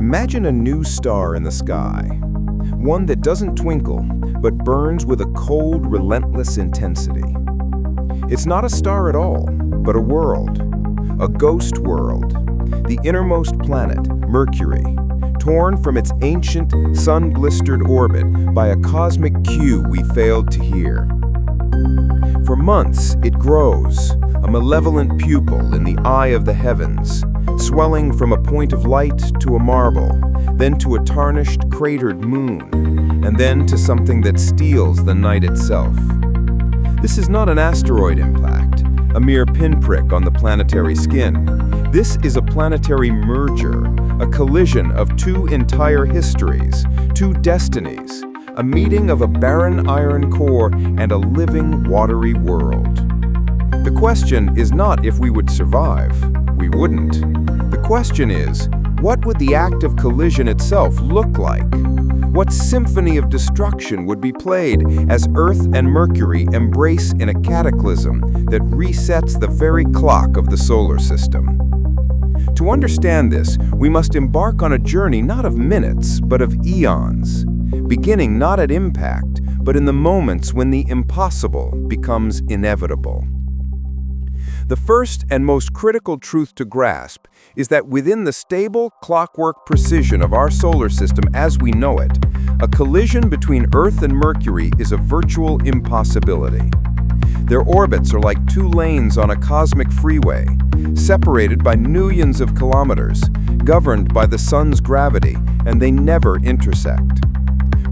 Imagine a new star in the sky, one that doesn't twinkle, but burns with a cold, relentless intensity. It's not a star at all, but a world, a ghost world, the innermost planet, Mercury, torn from its ancient, sun-blistered orbit by a cosmic cue we failed to hear. For months, it grows, a malevolent pupil in the eye of the heavens, swelling from a point of light to a marble, then to a tarnished, cratered moon, and then to something that steals the night itself. This is not an asteroid impact, a mere pinprick on the planetary skin. This is a planetary merger, a collision of two entire histories, two destinies, a meeting of a barren iron core and a living, watery world. The question is not if we would survive. We wouldn't. The question is, what would the act of collision itself look like? What symphony of destruction would be played as Earth and Mercury embrace in a cataclysm that resets the very clock of the solar system? To understand this, we must embark on a journey not of minutes, but of eons, beginning not at impact, but in the moments when the impossible becomes inevitable. The first and most critical truth to grasp is that within the stable, clockwork precision of our solar system as we know it, a collision between Earth and Mercury is a virtual impossibility. Their orbits are like two lanes on a cosmic freeway, separated by millions of kilometers, governed by the sun's gravity, and they never intersect.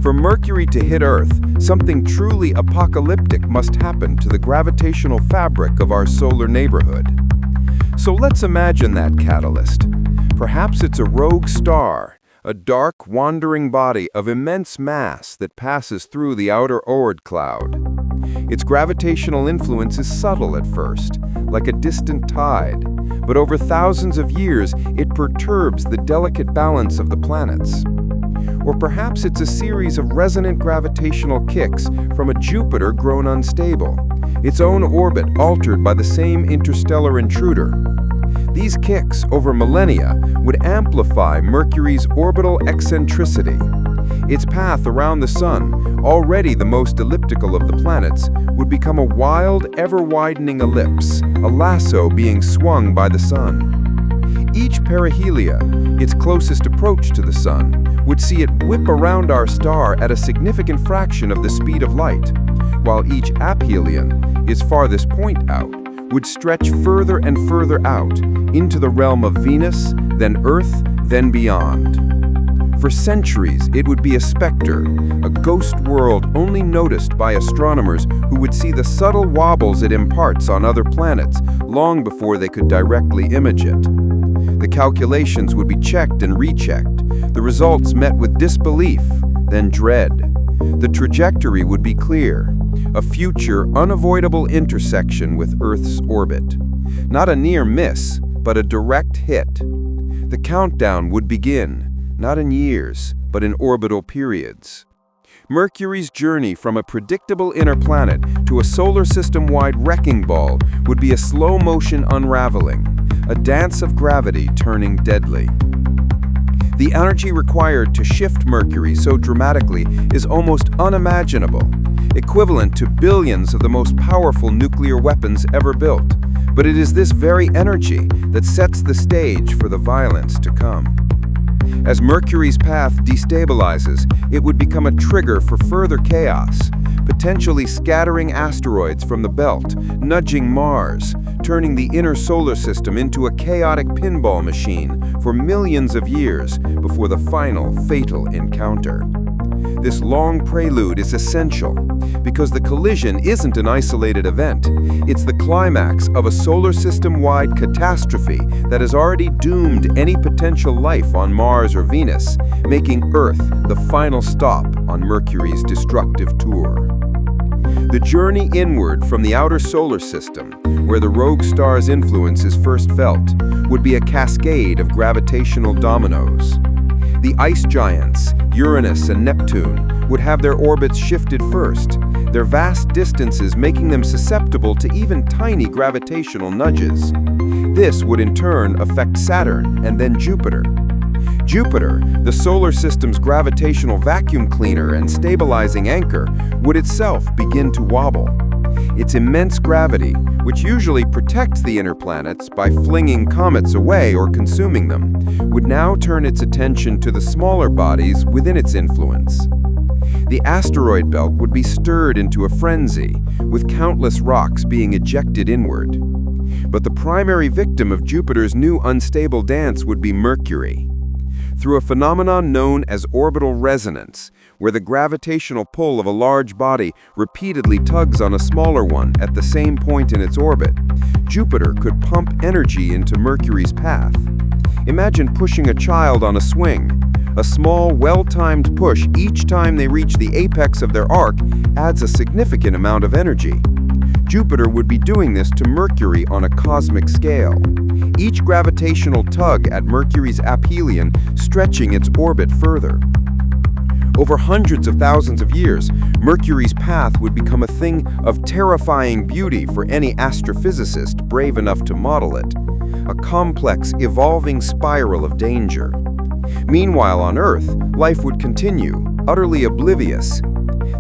For Mercury to hit Earth, something truly apocalyptic must happen to the gravitational fabric of our solar neighborhood. So let's imagine that catalyst. Perhaps it's a rogue star, a dark, wandering body of immense mass that passes through the outer Oort cloud. Its gravitational influence is subtle at first, like a distant tide, but over thousands of years it perturbs the delicate balance of the planets. Or perhaps it's a series of resonant gravitational kicks from a Jupiter grown unstable, its own orbit altered by the same interstellar intruder. These kicks, over millennia, would amplify Mercury's orbital eccentricity. Its path around the Sun, already the most elliptical of the planets, would become a wild, ever-widening ellipse, a lasso being swung by the Sun. Each perihelia, its closest approach to the Sun, would see it whip around our star at a significant fraction of the speed of light, while each aphelion, its farthest point out, would stretch further and further out into the realm of Venus, then Earth, then beyond. For centuries, it would be a specter, a ghost world only noticed by astronomers who would see the subtle wobbles it imparts on other planets long before they could directly image it. The calculations would be checked and rechecked, the results met with disbelief, then dread. The trajectory would be clear, a future unavoidable intersection with Earth's orbit. Not a near miss, but a direct hit. The countdown would begin, not in years, but in orbital periods. Mercury's journey from a predictable inner planet to a solar system-wide wrecking ball would be a slow-motion unraveling, a dance of gravity turning deadly. The energy required to shift Mercury so dramatically is almost unimaginable, equivalent to billions of the most powerful nuclear weapons ever built. But it is this very energy that sets the stage for the violence to come. As Mercury's path destabilizes, it would become a trigger for further chaos, potentially scattering asteroids from the belt, nudging Mars, turning the inner solar system into a chaotic pinball machine for millions of years before the final fatal encounter. This long prelude is essential because the collision isn't an isolated event. It's the climax of a solar system-wide catastrophe that has already doomed any potential life on Mars or Venus, making Earth the final stop on Mercury's destructive tour. The journey inward from the outer solar system, where the rogue star's influence is first felt, would be a cascade of gravitational dominoes. The ice giants, Uranus and Neptune, would have their orbits shifted first, their vast distances making them susceptible to even tiny gravitational nudges. This would in turn affect Saturn and then Jupiter. Jupiter, the solar system's gravitational vacuum cleaner and stabilizing anchor, would itself begin to wobble. Its immense gravity, which usually protects the inner planets by flinging comets away or consuming them, would now turn its attention to the smaller bodies within its influence. The asteroid belt would be stirred into a frenzy, with countless rocks being ejected inward. But the primary victim of Jupiter's new unstable dance would be Mercury. Through a phenomenon known as orbital resonance, where the gravitational pull of a large body repeatedly tugs on a smaller one at the same point in its orbit, Jupiter could pump energy into Mercury's path. Imagine pushing a child on a swing. A small, well-timed push each time they reach the apex of their arc adds a significant amount of energy. Jupiter would be doing this to Mercury on a cosmic scale. Each gravitational tug at Mercury's aphelion stretching its orbit further. Over hundreds of thousands of years, Mercury's path would become a thing of terrifying beauty for any astrophysicist brave enough to model it. A complex, evolving spiral of danger. Meanwhile, on Earth, life would continue, utterly oblivious.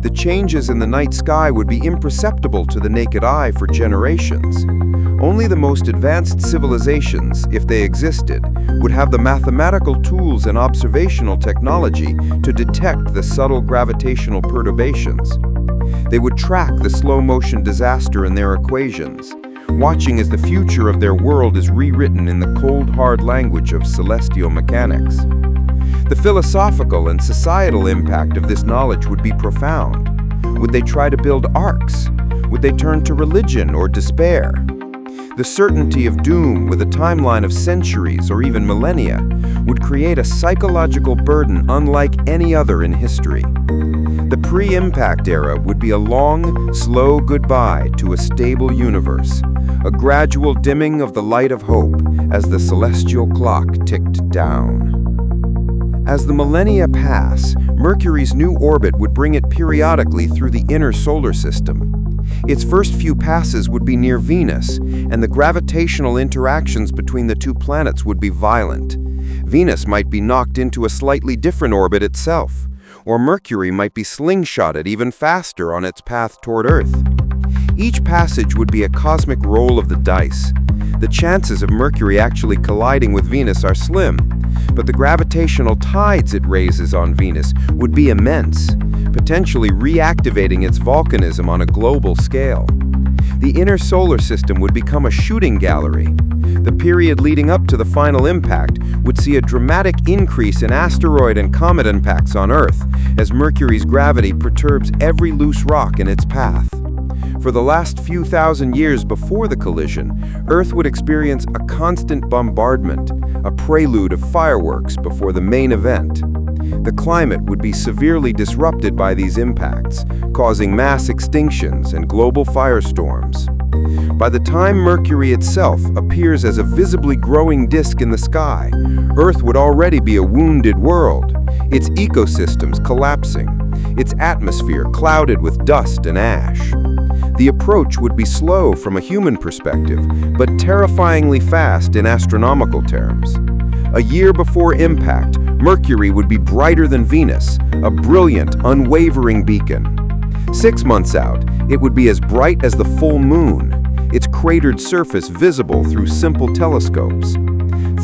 The changes in the night sky would be imperceptible to the naked eye for generations. Only the most advanced civilizations, if they existed, would have the mathematical tools and observational technology to detect the subtle gravitational perturbations. They would track the slow-motion disaster in their equations, watching as the future of their world is rewritten in the cold, hard language of celestial mechanics. The philosophical and societal impact of this knowledge would be profound. Would they try to build arcs? Would they turn to religion or despair? The certainty of doom with a timeline of centuries or even millennia would create a psychological burden unlike any other in history. The pre-impact era would be a long, slow goodbye to a stable universe, a gradual dimming of the light of hope as the celestial clock ticked down. As the millennia pass, Mercury's new orbit would bring it periodically through the inner solar system. Its first few passes would be near Venus, and the gravitational interactions between the two planets would be violent. Venus might be knocked into a slightly different orbit itself, or Mercury might be slingshotted even faster on its path toward Earth. Each passage would be a cosmic roll of the dice. The chances of Mercury actually colliding with Venus are slim, but the gravitational tides it raises on Venus would be immense, potentially reactivating its volcanism on a global scale. The inner solar system would become a shooting gallery. The period leading up to the final impact would see a dramatic increase in asteroid and comet impacts on Earth as Mercury's gravity perturbs every loose rock in its path. For the last few thousand years before the collision, Earth would experience a constant bombardment, a prelude of fireworks before the main event. The climate would be severely disrupted by these impacts, causing mass extinctions and global firestorms. By the time Mercury itself appears as a visibly growing disk in the sky, Earth would already be a wounded world, its ecosystems collapsing, its atmosphere clouded with dust and ash. The approach would be slow from a human perspective, but terrifyingly fast in astronomical terms. A year before impact, Mercury would be brighter than Venus, a brilliant, unwavering beacon. 6 months out, it would be as bright as the full moon, its cratered surface visible through simple telescopes.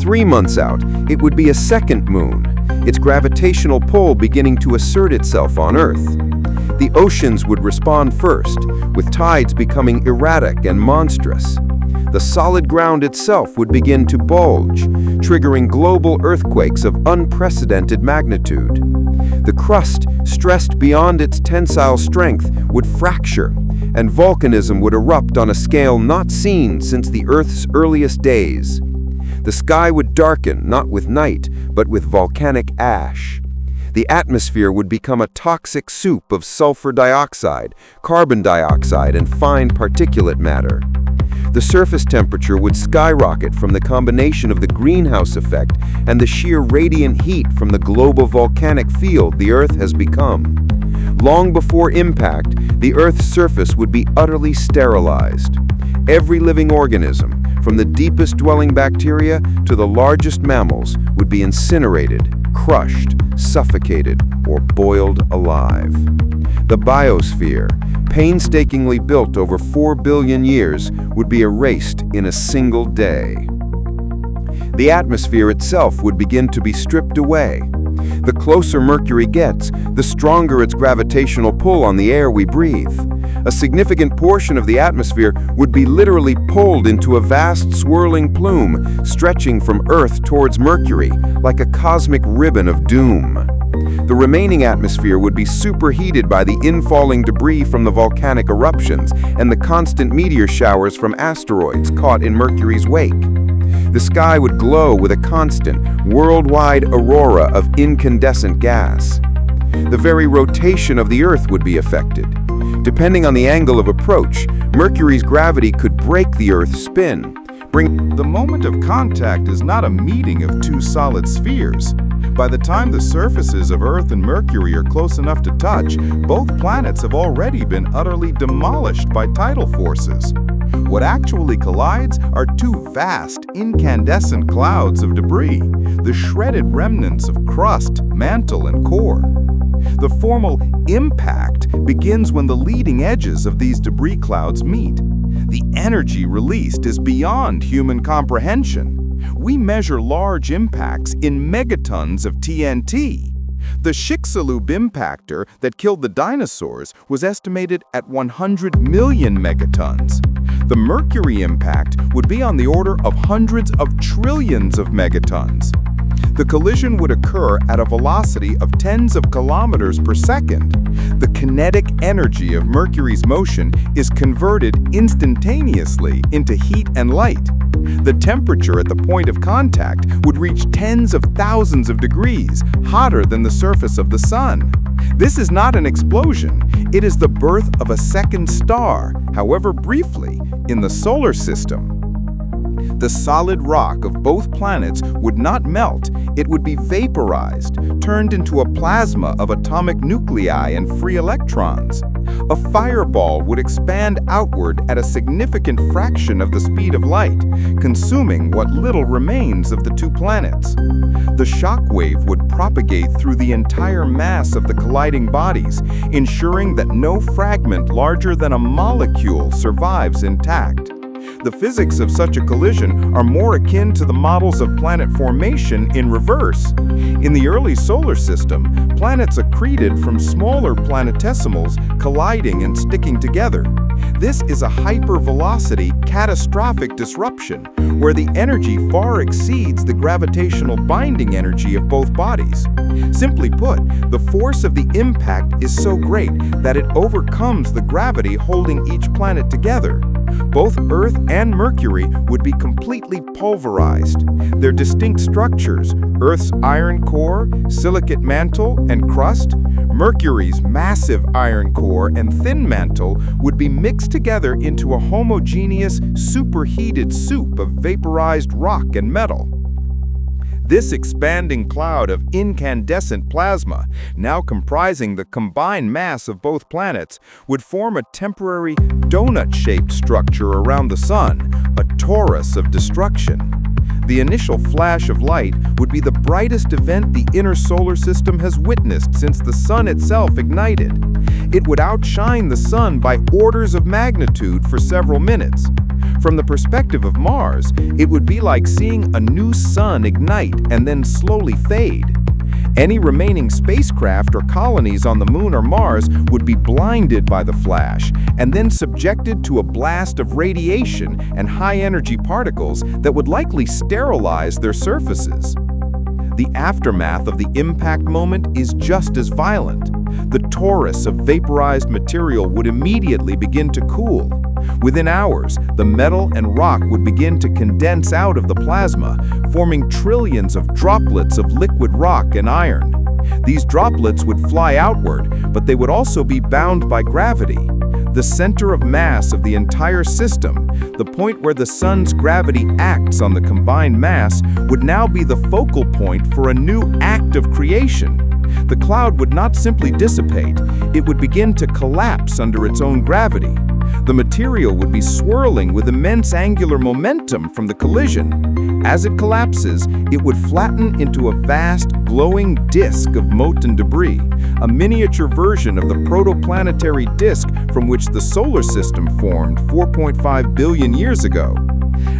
3 months out, it would be a second moon, its gravitational pull beginning to assert itself on Earth. The oceans would respond first, with tides becoming erratic and monstrous. The solid ground itself would begin to bulge, triggering global earthquakes of unprecedented magnitude. The crust, stressed beyond its tensile strength, would fracture, and volcanism would erupt on a scale not seen since the Earth's earliest days. The sky would darken, not with night, but with volcanic ash. The atmosphere would become a toxic soup of sulfur dioxide, carbon dioxide, and fine particulate matter. The surface temperature would skyrocket from the combination of the greenhouse effect and the sheer radiant heat from the global volcanic field the Earth has become. Long before impact, the Earth's surface would be utterly sterilized. Every living organism, from the deepest dwelling bacteria to the largest mammals, would be incinerated, crushed, suffocated, or boiled alive. The biosphere, painstakingly built over 4 billion years, would be erased in a single day. The atmosphere itself would begin to be stripped away. The closer Mercury gets, the stronger its gravitational pull on the air we breathe. A significant portion of the atmosphere would be literally pulled into a vast swirling plume, stretching from Earth towards Mercury, like a cosmic ribbon of doom. The remaining atmosphere would be superheated by the infalling debris from the volcanic eruptions and the constant meteor showers from asteroids caught in Mercury's wake. The sky would glow with a constant, worldwide aurora of incandescent gas. The very rotation of the Earth would be affected. Depending on the angle of approach, Mercury's gravity could break the Earth's spin. The moment of contact is not a meeting of two solid spheres. By the time the surfaces of Earth and Mercury are close enough to touch, both planets have already been utterly demolished by tidal forces. What actually collides are two vast, incandescent clouds of debris, the shredded remnants of crust, mantle, and core. The formal impact begins when the leading edges of these debris clouds meet. The energy released is beyond human comprehension. We measure large impacts in megatons of TNT. The Chicxulub impactor that killed the dinosaurs was estimated at 100 million megatons. The Mercury impact would be on the order of hundreds of trillions of megatons. The collision would occur at a velocity of tens of kilometers per second. The kinetic energy of Mercury's motion is converted instantaneously into heat and light. The temperature at the point of contact would reach tens of thousands of degrees, hotter than the surface of the sun. This is not an explosion. It is the birth of a second star, however briefly, in the solar system. The solid rock of both planets would not melt, it would be vaporized, turned into a plasma of atomic nuclei and free electrons. A fireball would expand outward at a significant fraction of the speed of light, consuming what little remains of the two planets. The shock wave would propagate through the entire mass of the colliding bodies, ensuring that no fragment larger than a molecule survives intact. The physics of such a collision are more akin to the models of planet formation in reverse. In the early solar system, planets accreted from smaller planetesimals colliding and sticking together. This is a hypervelocity, catastrophic disruption, where the energy far exceeds the gravitational binding energy of both bodies. Simply put, the force of the impact is so great that it overcomes the gravity holding each planet together. Both Earth and Mercury would be completely pulverized. Their distinct structures, Earth's iron core, silicate mantle, and crust, Mercury's massive iron core and thin mantle would be mixed together into a homogeneous, superheated soup of vaporized rock and metal. This expanding cloud of incandescent plasma, now comprising the combined mass of both planets, would form a temporary donut-shaped structure around the Sun, a torus of destruction. The initial flash of light would be the brightest event the inner solar system has witnessed since the Sun itself ignited. It would outshine the Sun by orders of magnitude for several minutes. From the perspective of Mars, it would be like seeing a new sun ignite and then slowly fade. Any remaining spacecraft or colonies on the Moon or Mars would be blinded by the flash and then subjected to a blast of radiation and high-energy particles that would likely sterilize their surfaces. The aftermath of the impact moment is just as violent. The torus of vaporized material would immediately begin to cool. Within hours, the metal and rock would begin to condense out of the plasma, forming trillions of droplets of liquid rock and iron. These droplets would fly outward, but they would also be bound by gravity. The center of mass of the entire system, the point where the Sun's gravity acts on the combined mass, would now be the focal point for a new act of creation. The cloud would not simply dissipate, it would begin to collapse under its own gravity. The material would be swirling with immense angular momentum from the collision. As it collapses, it would flatten into a vast, glowing disk of molten debris, a miniature version of the protoplanetary disk from which the solar system formed 4.5 billion years ago.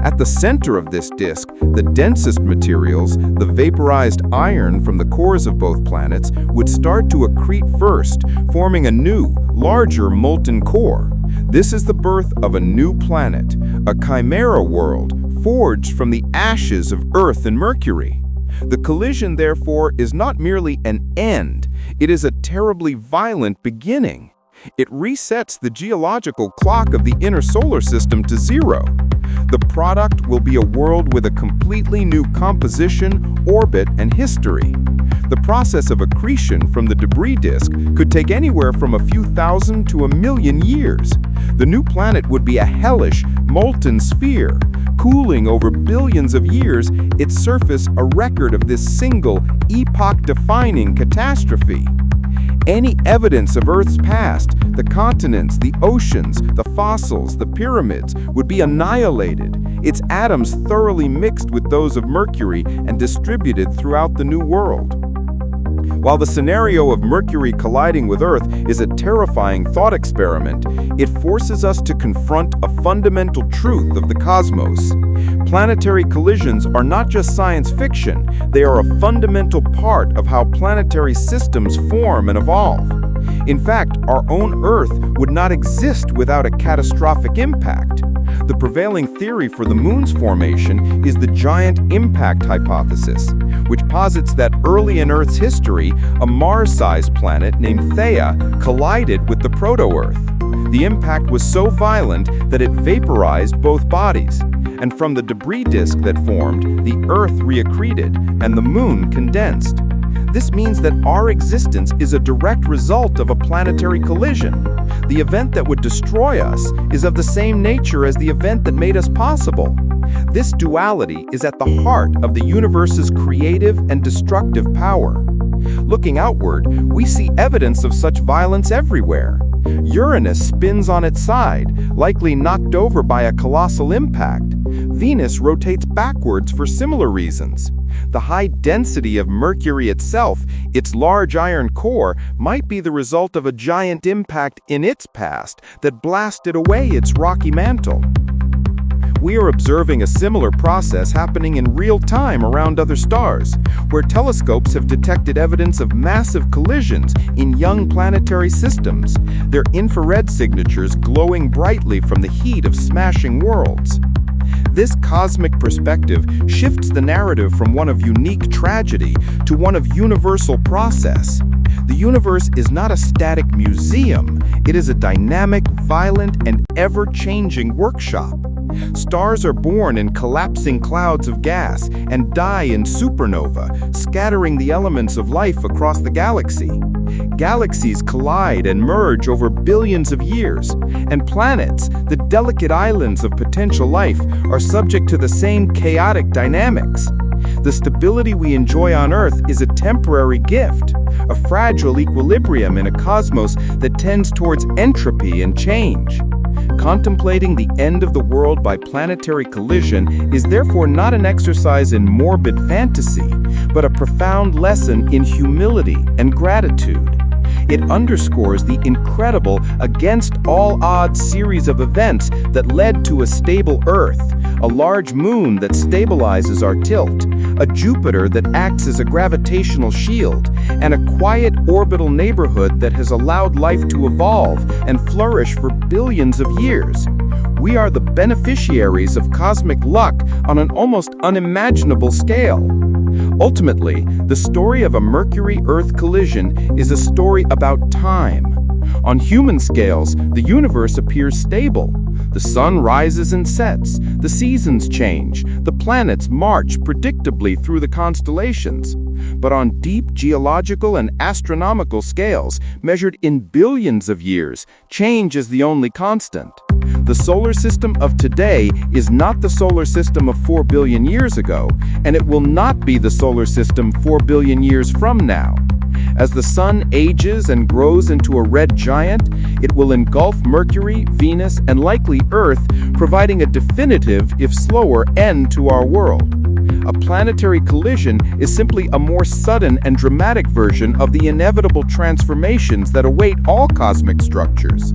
At the center of this disk, the densest materials, the vaporized iron from the cores of both planets, would start to accrete first, forming a new, larger molten core. This is the birth of a new planet, a chimera world forged from the ashes of Earth and Mercury. The collision, therefore, is not merely an end, it is a terribly violent beginning. It resets the geological clock of the inner solar system to zero. The product will be a world with a completely new composition, orbit, and history. The process of accretion from the debris disk could take anywhere from a few thousand to a million years. The new planet would be a hellish, molten sphere, cooling over billions of years, its surface a record of this single, epoch-defining catastrophe. Any evidence of Earth's past, the continents, the oceans, the fossils, the pyramids, would be annihilated, its atoms thoroughly mixed with those of Mercury and distributed throughout the new world. While the scenario of Mercury colliding with Earth is a terrifying thought experiment, it forces us to confront a fundamental truth of the cosmos. Planetary collisions are not just science fiction, they are a fundamental part of how planetary systems form and evolve. In fact, our own Earth would not exist without a catastrophic impact. The prevailing theory for the Moon's formation is the giant impact hypothesis, which posits that early in Earth's history, a Mars-sized planet named Theia collided with the proto-Earth. The impact was so violent that it vaporized both bodies, and from the debris disk that formed, the Earth reaccreted and the Moon condensed. This means that our existence is a direct result of a planetary collision. The event that would destroy us is of the same nature as the event that made us possible. This duality is at the heart of the universe's creative and destructive power. Looking outward, we see evidence of such violence everywhere. Uranus spins on its side, likely knocked over by a colossal impact. Venus rotates backwards for similar reasons. The high density of Mercury itself, its large iron core, might be the result of a giant impact in its past that blasted away its rocky mantle. We are observing a similar process happening in real time around other stars, where telescopes have detected evidence of massive collisions in young planetary systems, their infrared signatures glowing brightly from the heat of smashing worlds. This cosmic perspective shifts the narrative from one of unique tragedy to one of universal process. The universe is not a static museum, it is a dynamic, violent, and ever-changing workshop. Stars are born in collapsing clouds of gas and die in supernova, scattering the elements of life across the galaxy. Galaxies collide and merge over billions of years, and planets, the delicate islands of potential life, are subject to the same chaotic dynamics. The stability we enjoy on Earth is a temporary gift, a fragile equilibrium in a cosmos that tends towards entropy and change. Contemplating the end of the world by planetary collision is therefore not an exercise in morbid fantasy, but a profound lesson in humility and gratitude. It underscores the incredible, against-all-odds series of events that led to a stable Earth, a large moon that stabilizes our tilt, a Jupiter that acts as a gravitational shield, and a quiet orbital neighborhood that has allowed life to evolve and flourish for billions of years. We are the beneficiaries of cosmic luck on an almost unimaginable scale. Ultimately, the story of a Mercury-Earth collision is a story about time. On human scales, the universe appears stable. The sun rises and sets, the seasons change, the planets march predictably through the constellations. But on deep geological and astronomical scales, measured in billions of years, change is the only constant. The solar system of today is not the solar system of 4 billion years ago, and it will not be the solar system 4 billion years from now. As the Sun ages and grows into a red giant, it will engulf Mercury, Venus, and likely Earth, providing a definitive, if slower, end to our world. A planetary collision is simply a more sudden and dramatic version of the inevitable transformations that await all cosmic structures.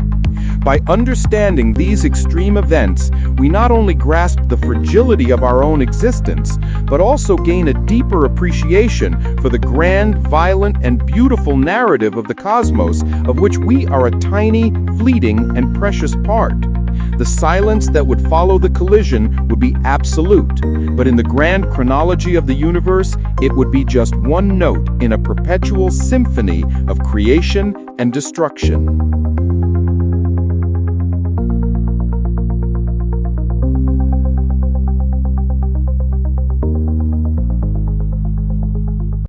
By understanding these extreme events, we not only grasp the fragility of our own existence, but also gain a deeper appreciation for the grand, violent, and beautiful narrative of the cosmos, of which we are a tiny, fleeting, and precious part. The silence that would follow the collision would be absolute, but in the grand chronology of the universe, it would be just one note in a perpetual symphony of creation and destruction.